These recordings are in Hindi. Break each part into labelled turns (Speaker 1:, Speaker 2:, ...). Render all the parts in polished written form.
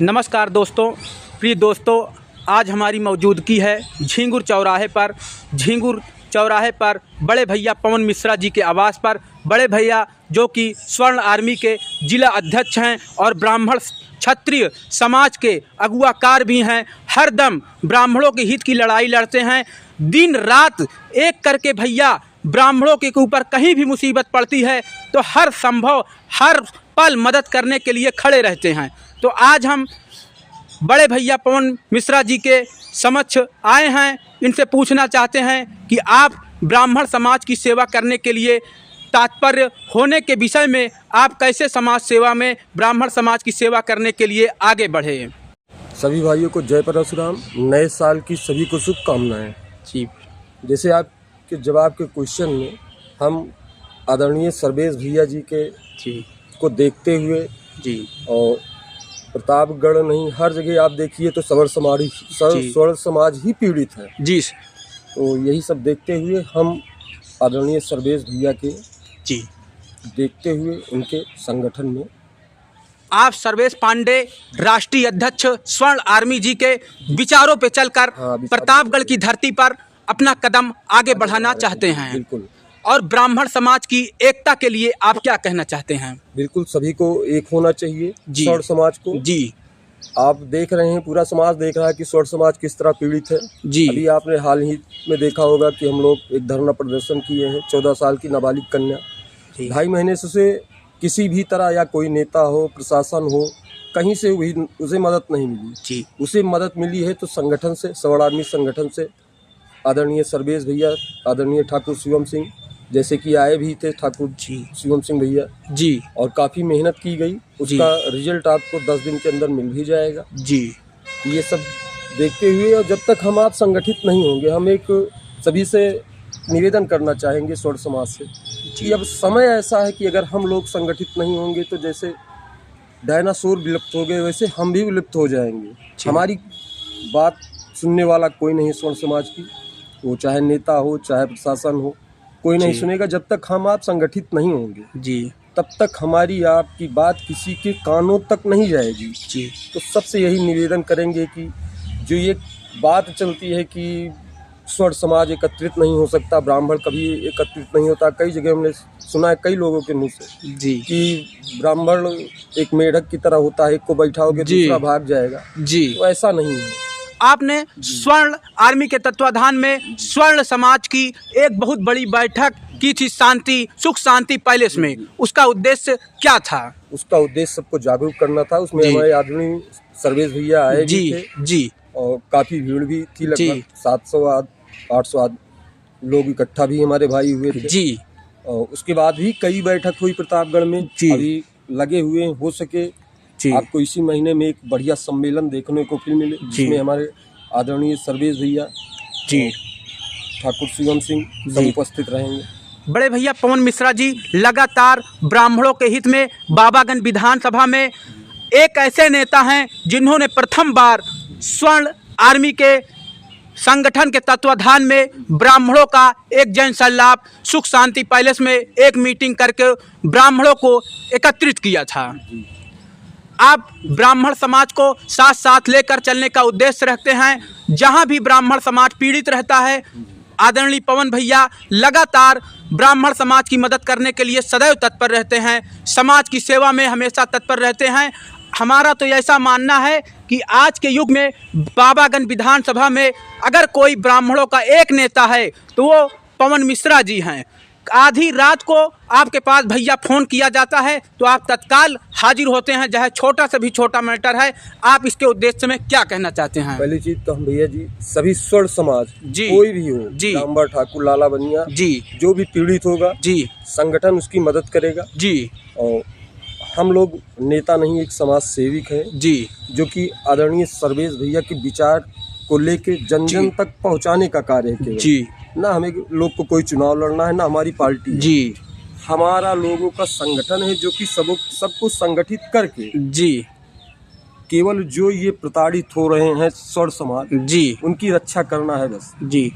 Speaker 1: नमस्कार दोस्तों, प्रिय दोस्तों, आज हमारी मौजूदगी है झींगुर चौराहे पर बड़े भैया पवन मिश्रा जी के आवास पर। बड़े भैया जो कि स्वर्ण आर्मी के जिला अध्यक्ष हैं और ब्राह्मण क्षत्रिय समाज के अगुवाकार भी हैं। हरदम ब्राह्मणों के हित की लड़ाई लड़ते हैं। दिन रात एक करके भैया ब्राह्मणों के ऊपर कहीं भी मुसीबत पड़ती है तो हर संभव हर पल मदद करने के लिए खड़े रहते हैं। तो आज हम बड़े भैया पवन मिश्रा जी के समक्ष आए हैं। इनसे पूछना चाहते हैं कि आप ब्राह्मण समाज की सेवा करने के लिए तात्पर्य होने के विषय में आप कैसे समाज सेवा में ब्राह्मण समाज की सेवा करने के लिए आगे बढ़े।
Speaker 2: सभी भाइयों को जय परशुराम। नए साल की सभी को शुभकामनाएं।
Speaker 1: जी,
Speaker 2: जैसे आपके जवाब के क्वेश्चन में हम आदरणीय सर्वेश भैया जी के को देखते हुए
Speaker 1: जी
Speaker 2: और प्रतापगढ़ नहीं हर जगह आप देखिए तो स्वर्ण समाज ही पीड़ित है
Speaker 1: जी।
Speaker 2: तो यही सब देखते हुए हम आदरणीय सर्वेश भैया के
Speaker 1: जी
Speaker 2: देखते हुए उनके संगठन में
Speaker 1: आप सर्वेश पांडे राष्ट्रीय अध्यक्ष स्वर्ण आर्मी जी के विचारों पे चलकर प्रतापगढ़ की धरती पर अपना कदम आगे बढ़ाना चाहते हैं।
Speaker 2: बिल्कुल।
Speaker 1: और ब्राह्मण समाज की एकता के लिए आप क्या कहना चाहते हैं?
Speaker 2: बिल्कुल, सभी को एक होना चाहिए। स्वर्ण समाज को
Speaker 1: जी
Speaker 2: आप देख रहे हैं, पूरा समाज देख रहा है कि स्वर्ण समाज किस तरह पीड़ित है।
Speaker 1: जी
Speaker 2: अभी आपने हाल ही में देखा होगा कि हम लोग एक धरना प्रदर्शन किए हैं। 14 साल की नाबालिग कन्या 2.5 महीने से किसी भी तरह या कोई नेता हो, प्रशासन हो, कहीं से भी उसे मदद नहीं मिली।
Speaker 1: जी
Speaker 2: उसे मदद मिली है तो संगठन से, स्वर्ण आर्मी संगठन से आदरणीय सर्वेश भैया, आदरणीय ठाकुर शिवम सिंह जैसे कि आए भी थे ठाकुर शिवम सिंह भैया
Speaker 1: जी, और
Speaker 2: काफ़ी मेहनत की गई। उसका रिजल्ट आपको 10 दिन के अंदर मिल भी जाएगा
Speaker 1: जी।
Speaker 2: ये सब देखते हुए और जब तक हम आप संगठित नहीं होंगे, हम एक सभी से निवेदन करना चाहेंगे स्वर्ण समाज से कि अब समय ऐसा है कि अगर हम लोग संगठित नहीं होंगे तो जैसे डायनासोर विलुप्त हो गए वैसे हम भी विलुप्त हो जाएंगे। हमारी बात सुनने वाला कोई नहीं स्वर्ण समाज की, वो चाहे नेता हो चाहे प्रशासन हो, कोई नहीं सुनेगा। जब तक हम आप संगठित नहीं होंगे जी तब तक हमारी आपकी बात किसी के कानों तक नहीं जाएगी जी। तो सबसे यही निवेदन करेंगे कि जो ये बात चलती है कि स्वर्ण समाज एकत्रित नहीं हो सकता, ब्राह्मण कभी एकत्रित नहीं होता, कई जगह हमने सुना है कई लोगों के मुंह से जी कि ब्राह्मण एक मेढक की तरह होता है, एक को बैठाओगे दूसरा भाग जाएगा जी। तो ऐसा नहीं है।
Speaker 1: आपने स्वर्ण आर्मी के तत्वाधान में स्वर्ण समाज की एक बहुत बड़ी बैठक की थी सुख शांति पैलेस में। उसका उद्देश्य क्या था? उसका
Speaker 2: उद्देश्य सबको जागरूक करना था। उसमें हमारे आदरणीय सर्वेश भैया आए
Speaker 1: जी जी
Speaker 2: और काफ़ी भीड़ भी थी, लगभग 700-800 लोग इकट्ठा भी हमारे भाई हुए थे जी। और उसके बाद भी कई बैठक हुई प्रतापगढ़ में जी। अभी लगे हुए हो सके आपको इसी महीने में एक बढ़िया सम्मेलन देखने को फिर मिले जिसमें हमारे आदरणीय सर्वेश भैया जी, ठाकुर शिवम सिंह सब उपस्थित रहेंगे।
Speaker 1: बड़े भैया पवन मिश्रा जी लगातार ब्राह्मणों के हित में बाबागंज विधानसभा में एक ऐसे नेता हैं जिन्होंने प्रथम बार स्वर्ण आर्मी के संगठन के तत्वाधान में ब्राह्मणों का एक जनसंलाप सुख शांति पैलेस में एक मीटिंग करके ब्राह्मणों को एकत्रित किया था। आप ब्राह्मण समाज को साथ साथ लेकर चलने का उद्देश्य रखते हैं। जहां भी ब्राह्मण समाज पीड़ित रहता है, आदरणीय पवन भैया लगातार ब्राह्मण समाज की मदद करने के लिए सदैव तत्पर रहते हैं, समाज की सेवा में हमेशा तत्पर रहते हैं। हमारा तो ऐसा मानना है कि आज के युग में बाबागंज विधानसभा में अगर कोई ब्राह्मणों का एक नेता है तो वो पवन मिश्रा जी हैं। आधी रात को आपके पास भैया फ़ोन किया जाता है तो आप तत्काल हाजिर होते हैं, चाहे छोटा से भी छोटा मैटर है। आप इसके उद्देश्य में क्या कहना चाहते हैं?
Speaker 2: पहली चीज़ तो हम भैया जी सभी स्वर्ण समाज जी, कोई भी हो जी, रामबा ठाकुर लाला बनिया जी, जो भी पीड़ित होगा जी, संगठन उसकी मदद करेगा जी। और हम लोग नेता नहीं, एक समाज सेविक है जी, जो कि आदरणीय सर्वेश भैया के विचार को लेके जन जन तक पहुँचाने का कार्य है जी। ना हमें लोग को कोई चुनाव लड़ना है, ना हमारी पार्टी जी, हमारा लोगों का संगठन है जो कि सबको संगठित करके जी, केवल जो ये प्रताड़ित हो रहे हैं स्वर्ण समाज जी, उनकी रक्षा करना है बस जी।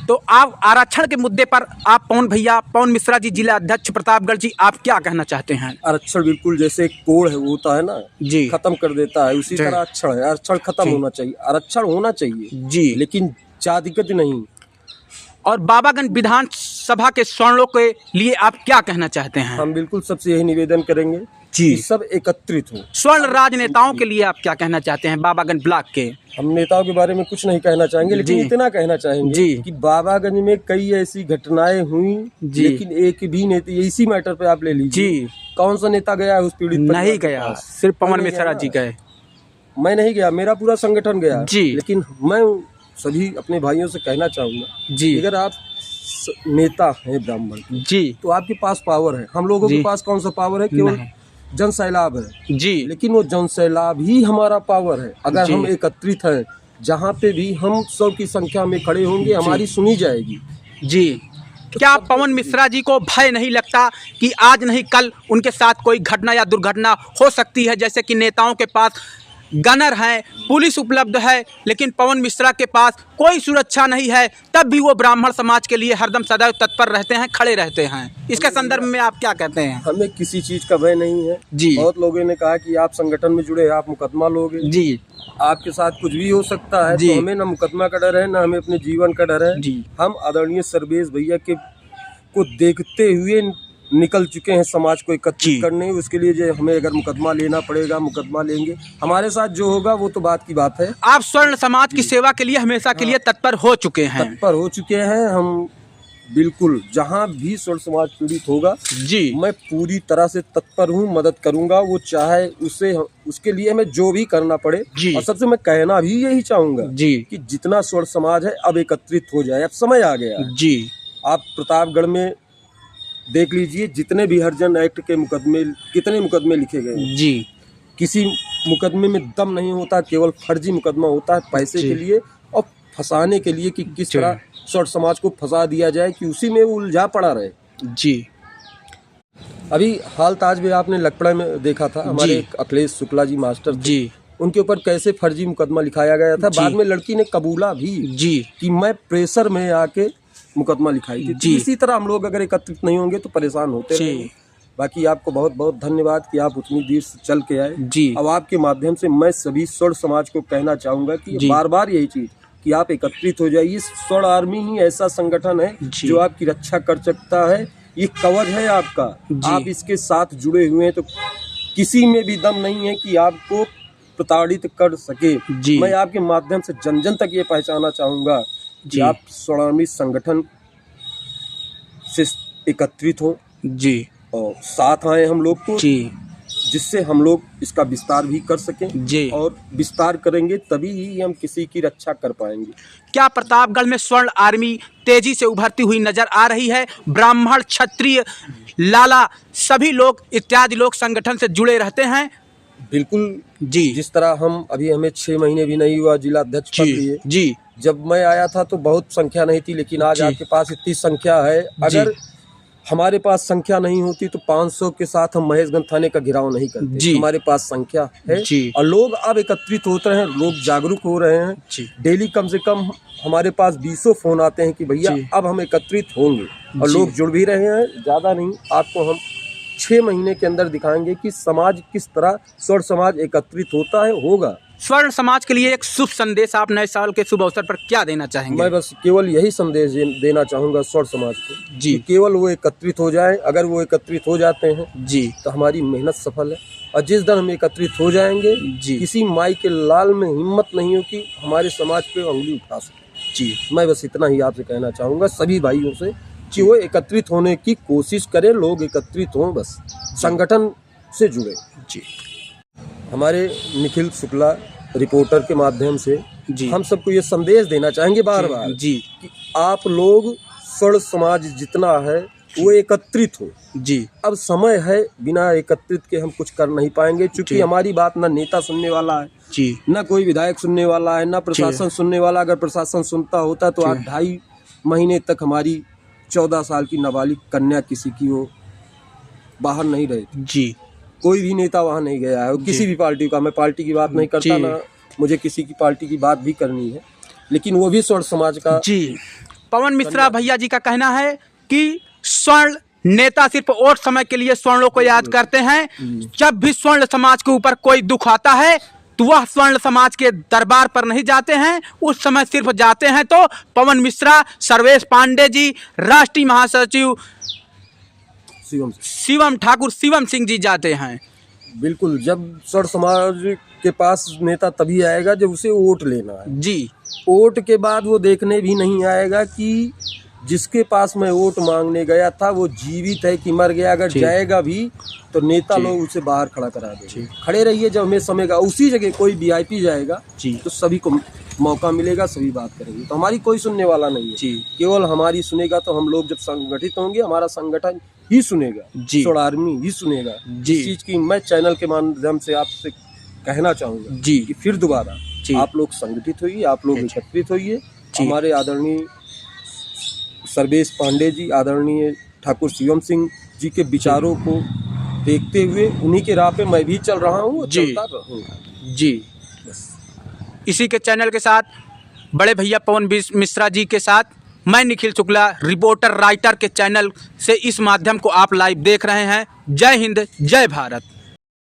Speaker 1: तो आप आरक्षण के मुद्दे पर आप पवन मिश्रा जी, जिला अध्यक्ष प्रतापगढ़ जी, आप क्या कहना चाहते हैं?
Speaker 2: आरक्षण बिल्कुल जैसे एक कोड है वो होता है ना
Speaker 1: जी,
Speaker 2: खत्म कर देता है, उसी तरह आरक्षण है, आरक्षण खत्म होना चाहिए, आरक्षण होना चाहिए
Speaker 1: जी,
Speaker 2: लेकिन जातिगत नहीं।
Speaker 1: और बाबागंज विधानसभा के स्वर्णों के लिए आप क्या कहना चाहते हैं?
Speaker 2: हम बिल्कुल सबसे यही निवेदन करेंगे
Speaker 1: जी,
Speaker 2: कि सब एकत्रित हो।
Speaker 1: स्वर्ण राजनेताओं के लिए आप क्या कहना चाहते हैं बाबागंज ब्लॉक के?
Speaker 2: हम नेताओं के बारे में कुछ नहीं कहना चाहेंगे, लेकिन
Speaker 1: जी,
Speaker 2: इतना कहना चाहेंगे
Speaker 1: जी,
Speaker 2: कि बाबागंज में कई ऐसी घटनाएं हुई,
Speaker 1: जी,
Speaker 2: लेकिन एक भी नेता, इसी मैटर पे आप ले लीजिए,
Speaker 1: जी,
Speaker 2: कौन सा नेता गया है उस पीड़ित परिवार
Speaker 1: नहीं
Speaker 2: के
Speaker 1: गया,
Speaker 2: पास?
Speaker 1: सिर्फ पवन
Speaker 2: कोई नहीं
Speaker 1: मिश्रा
Speaker 2: गया
Speaker 1: जी
Speaker 2: ना।
Speaker 1: गए।
Speaker 2: मैं नहीं गया, मेरा पूरा संगठन गया
Speaker 1: जी,
Speaker 2: लेकिन मैं सभी अपने भाइयों से कहना चाहूंगा
Speaker 1: जी,
Speaker 2: अगर आप नेता हैं ब्राह्मण के,
Speaker 1: जी,
Speaker 2: तो आपके पास पावर है। हम लोगों
Speaker 1: जी,
Speaker 2: के पास कौन सा पावर है? केवल
Speaker 1: नहीं,
Speaker 2: जन सैलाब है,
Speaker 1: जी,
Speaker 2: लेकिन वो जन सैलाब ही हमारा पावर है। अगर
Speaker 1: जी,
Speaker 2: हम एकत्रित हैं, जहाँ पे भी हम 100 की संख्या में खड़े होंगे, हमारी सुनी जाएगी।
Speaker 1: जी। क्या पवन मिश्रा जी को भय नहीं लगता कि आज नहीं कल उनके साथ कोई घटना या दुर्घटना हो सकती है? जैसे कि नेताओं के पास गनर हैं, पुलिस उपलब्ध है, लेकिन पवन मिश्रा के पास कोई सुरक्षा नहीं है, तब भी वो ब्राह्मण समाज के लिए हरदम सदैव तत्पर रहते हैं, खड़े रहते हैं। इसके संदर्भ में आप क्या कहते हैं?
Speaker 2: हमें किसी चीज का भय नहीं है
Speaker 1: जी,
Speaker 2: बहुत लोगों ने कहा कि आप संगठन में जुड़े हैं, आप मुकदमा लोगे,
Speaker 1: जी,
Speaker 2: आपके साथ कुछ भी हो सकता है।
Speaker 1: जी,
Speaker 2: तो हमें ना मुकदमा का डर है, ना हमें अपने जीवन का डर है।
Speaker 1: जी,
Speaker 2: हम आदरणीय सर्वेश भैया के को देखते हुए निकल चुके हैं समाज को
Speaker 1: जी।
Speaker 2: एकत्रित करने। उसके लिए जो हमें अगर मुकदमा लेना पड़ेगा, मुकदमा लेंगे। हमारे साथ जो होगा वो तो बात की बात है।
Speaker 1: आप स्वर्ण समाज की सेवा के लिए हमेशा के लिए तत्पर हो चुके हैं।
Speaker 2: तत्पर हो चुके हैं हम, बिल्कुल जहाँ भी स्वर्ण समाज पीड़ित होगा
Speaker 1: जी,
Speaker 2: मैं पूरी तरह से तत्पर हूँ, मदद करूंगा। वो चाहे उसके लिए हमें जो भी करना पड़े।
Speaker 1: जी,
Speaker 2: और सबसे मैं कहना भी यही चाहूंगा
Speaker 1: जी,
Speaker 2: कि जितना स्वर्ण समाज है अब एकत्रित हो जाए, अब समय आ गया है।
Speaker 1: जी,
Speaker 2: आप प्रतापगढ़ में देख लीजिए जितने भी हरिजन एक्ट के मुकदमे, कितने मुकदमे लिखे गए हैं।
Speaker 1: जी,
Speaker 2: किसी मुकदमे में दम नहीं होता, केवल फर्जी मुकदमा होता है पैसे
Speaker 1: जी।
Speaker 2: के लिए और फंसाने के लिए कि किस
Speaker 1: जी।
Speaker 2: तरह स्वर्ण समाज को फंसा दिया जाए कि उसी में वो उलझा पड़ा रहे।
Speaker 1: जी,
Speaker 2: अभी हाल ताज में आपने लकड़ा में देखा था, हमारे
Speaker 1: जी।
Speaker 2: एक अखिलेश शुक्ला जी मास्टर थे,
Speaker 1: जी,
Speaker 2: उनके ऊपर कैसे फर्जी मुकदमा लिखाया गया था।
Speaker 1: जी।
Speaker 2: बाद में लड़की ने कबूला भी
Speaker 1: जी,
Speaker 2: कि मैं प्रेशर में आके मुकदमा लिखाई थी। तो
Speaker 1: जी।
Speaker 2: इसी तरह हम लोग अगर एकत्रित नहीं होंगे तो परेशान होते
Speaker 1: जी।
Speaker 2: रहेंगे। बाकी आपको बहुत बहुत धन्यवाद कि आप उतनी देर से चल के आए।
Speaker 1: जी।
Speaker 2: अब आपके माध्यम से मैं सभी स्वर्ण समाज को कहना चाहूँगा कि
Speaker 1: जी।
Speaker 2: बार बार यही चीज़ कि आप एकत्रित हो जाइए। स्वर्ण आर्मी ही ऐसा संगठन है
Speaker 1: जी।
Speaker 2: जो आपकी रक्षा कर सकता है। ये कवच है आपका,
Speaker 1: जी।
Speaker 2: आप इसके साथ जुड़े हुए हैं तो किसी में भी दम नहीं है कि आपको प्रताड़ित कर सके।
Speaker 1: जी।
Speaker 2: मैं आपके माध्यम से जन जन तक ये पहचाना चाहूँगा
Speaker 1: जी।
Speaker 2: कि आप स्वर्ण आर्मी संगठन से एकत्रित हो
Speaker 1: जी,
Speaker 2: और साथ आए हम लोग को,
Speaker 1: जी,
Speaker 2: जिससे हम लोग इसका विस्तार भी कर सकें।
Speaker 1: जी।
Speaker 2: और विस्तार करेंगे तभी ही हम किसी की रक्षा कर पाएंगे।
Speaker 1: क्या प्रतापगढ़ में स्वर्ण आर्मी तेजी से उभरती हुई नजर आ रही है? ब्राह्मण, क्षत्रिय, लाला सभी लोग इत्यादि लोग संगठन से जुड़े रहते हैं।
Speaker 2: बिल्कुल
Speaker 1: जी,
Speaker 2: जिस तरह हमें 6 महीने भी नहीं हुआ जिला अध्यक्ष पद
Speaker 1: जी,
Speaker 2: लिए।
Speaker 1: जी,
Speaker 2: जब मैं आया था तो बहुत संख्या नहीं थी, लेकिन आज
Speaker 1: जी।
Speaker 2: आपके पास इतनी संख्या है। अगर हमारे पास संख्या नहीं होती तो 500 के साथ हम महेशगंज थाने का घेराव नहीं करते।
Speaker 1: जी।
Speaker 2: हमारे पास संख्या है
Speaker 1: जी।
Speaker 2: और लोग अब एकत्रित होते हैं, लोग जागरूक हो रहे हैं।
Speaker 1: जी,
Speaker 2: डेली कम से कम हमारे पास 200 फोन आते हैं कि भैया
Speaker 1: जी।
Speaker 2: अब हम एकत्रित होंगे, और
Speaker 1: जी।
Speaker 2: लोग जुड़ भी रहे हैं। ज़्यादा नहीं, आपको हम 6 महीने के अंदर दिखाएंगे कि समाज किस तरह स्वर्ण समाज एकत्रित होता है, होगा।
Speaker 1: स्वर्ण समाज के लिए एक शुभ संदेश आप नए साल के शुभ अवसर पर क्या देना चाहेंगे?
Speaker 2: मैं बस केवल यही संदेश देना चाहूँगा स्वर्ण समाज को
Speaker 1: जी।
Speaker 2: कि केवल वो एकत्रित हो जाए। अगर वो एकत्रित हो जाते हैं
Speaker 1: जी,
Speaker 2: तो हमारी मेहनत सफल है। और जिस दिन हम एकत्रित हो जाएंगे,
Speaker 1: जी।
Speaker 2: किसी माई के लाल में हिम्मत नहीं हो कि हमारे समाज पे उंगली उठा सके।
Speaker 1: जी,
Speaker 2: मैं बस इतना ही आपसे कहना चाहूँगा सभी भाइयों से कि वो एकत्रित होने की कोशिश करें, लोग एकत्रित हों, बस संगठन से जुड़े।
Speaker 1: जी,
Speaker 2: हमारे निखिल शुक्ला रिपोर्टर के माध्यम से
Speaker 1: जी।
Speaker 2: हम सबको ये संदेश देना चाहेंगे बार बार
Speaker 1: जी,
Speaker 2: कि आप लोग स्वर्ण समाज जितना है वो एकत्रित हो।
Speaker 1: जी,
Speaker 2: अब समय है, बिना एकत्रित के हम कुछ कर नहीं पाएंगे, क्योंकि
Speaker 1: जी।
Speaker 2: हमारी बात ना नेता सुनने वाला है,
Speaker 1: जी,
Speaker 2: ना कोई विधायक सुनने वाला है, ना प्रशासन सुनने वाला। अगर प्रशासन सुनता होता तो आज 2.5 महीने तक हमारी 14 साल की नाबालिग कन्या किसी की वो बाहर नहीं रही थी।
Speaker 1: जी,
Speaker 2: कोई भी नेता वहाँ नहीं गया है, किसी भी पार्टी का। मैं पार्टी की बात नहीं करता,
Speaker 1: जी।
Speaker 2: ना मुझे किसी की पार्टी की बात भी करनी है, लेकिन वो भी स्वर्ण समाज का
Speaker 1: जी। पवन मिश्रा भैया जी का कहना है कि स्वर्ण नेता सिर्फ और समय के लिए स्वर्णों को याद करते हैं। जब भी स्वर्ण समाज के ऊपर कोई दुख आता है तो वह स्वर्ण समाज के दरबार पर नहीं जाते हैं, उस समय सिर्फ जाते हैं तो पवन मिश्रा, सर्वेश पांडे जी, राष्ट्रीय महासचिव शिवम ठाकुर, शिवम सिंह जी जाते हैं।
Speaker 2: बिल्कुल, जब स्वर्ण समाज के पास नेता तभी आएगा जब उसे वोट लेना है
Speaker 1: जी।
Speaker 2: वोट के बाद वो देखने भी नहीं आएगा कि जिसके पास मैं वोट मांगने गया था वो जीवित है कि मर गया। अगर जाएगा भी तो नेता लोग उसे बाहर खड़ा करा देंगे। खड़े रहिए, जब हमें समय का उसी जगह कोई वीआईपी जाएगा तो सभी को मौका मिलेगा, सभी बात करेंगे। तो हमारी कोई सुनने वाला नहीं है, केवल हमारी सुनेगा तो हम लोग जब संगठित होंगे हमारा संगठन ही सुनेगा, स्वर्ण आर्मी ही सुनेगा। जिस चीज की मैं चैनल के माध्यम से आपसे कहना चाहूँगा कि फिर दोबारा आप लोग संगठित होइए, आप लोग एकत्रित होइए। हमारे आदरणीय सर्वेश पांडे जी, आदरणीय ठाकुर शिवम सिंह जी के विचारों को देखते हुए उन्हीं के राह पे मैं भी चल रहा हूँ, चलता रहूँगा
Speaker 1: जी। इसी के चैनल के साथ बड़े भैया पवन मिश्रा जी के साथ मैं निखिल शुक्ला, रिपोर्टर राइटर के चैनल से इस माध्यम को आप लाइव देख रहे हैं। जय हिंद, जय भारत।